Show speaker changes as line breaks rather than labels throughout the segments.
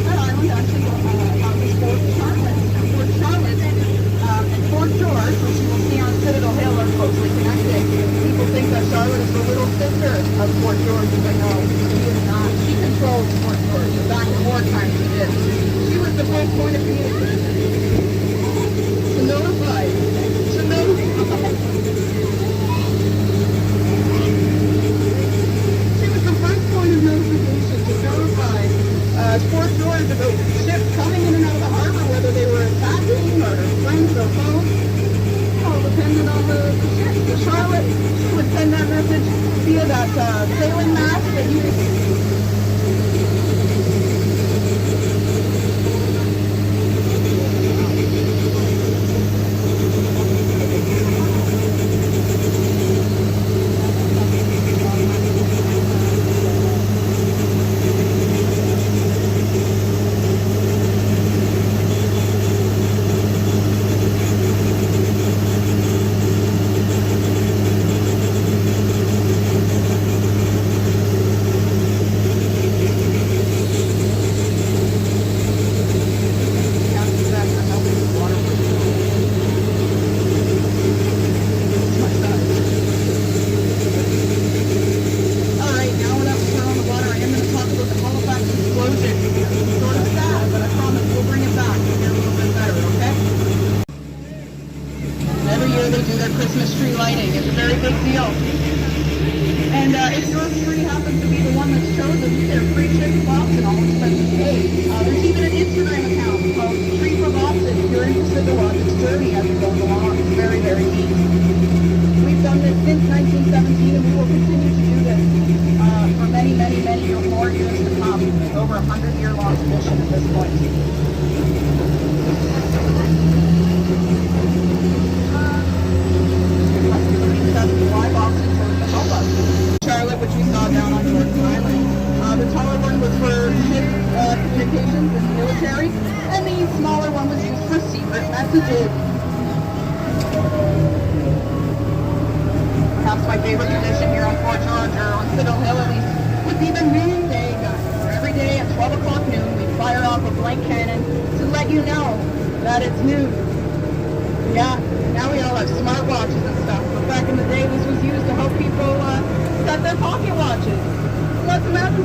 That island actually point of communication. To notify. To notify. She was the first point of notification to notify port stewardess about ships coming in and out of the harbor, whether they were attacking or friends or foes. All depended on the ship. The Charlotte, she would send that message via that sailing mast that you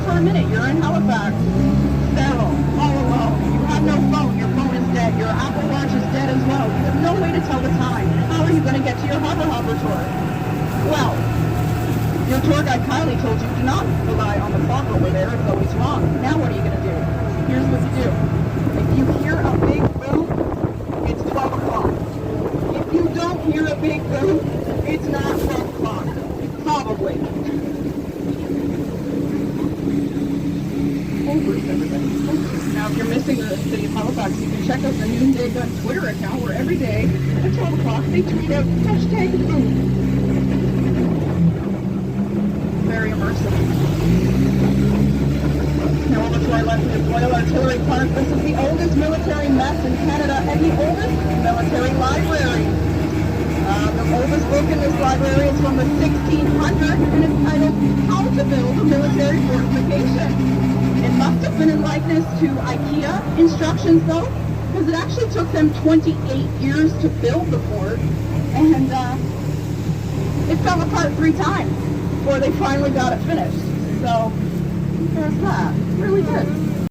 for a minute, you're in Halifax, sterile, all alone. You have no phone, your phone is dead, your Apple Watch is dead as well. You have no way to tell the time. How are you going to get to your Harbour Hopper Tour? Well, your tour guide Kylie told you do not rely on the clock over there, it's always wrong. Now what are you going to do? Here's what you do. If you hear a big boom, it's 12 o'clock. If you don't hear a big boom, it's not 12 o'clock. Probably. Now, if you're missing the city of Halifax, you can check out the Noonday Gun Twitter account where every day at 12 o'clock they tweet out hashtag boom. Very immersive. Now over to our left is Royal Artillery Park. This is the oldest military mess in Canada and the oldest military library. The oldest book in this library is from the 1600s and it's titled How to Build a Military Fortification. It must have been in likeness to IKEA instructions though, because it actually took them 28 years to build the fort, and it fell apart 3 times before they finally got it finished. So there's that. Really good.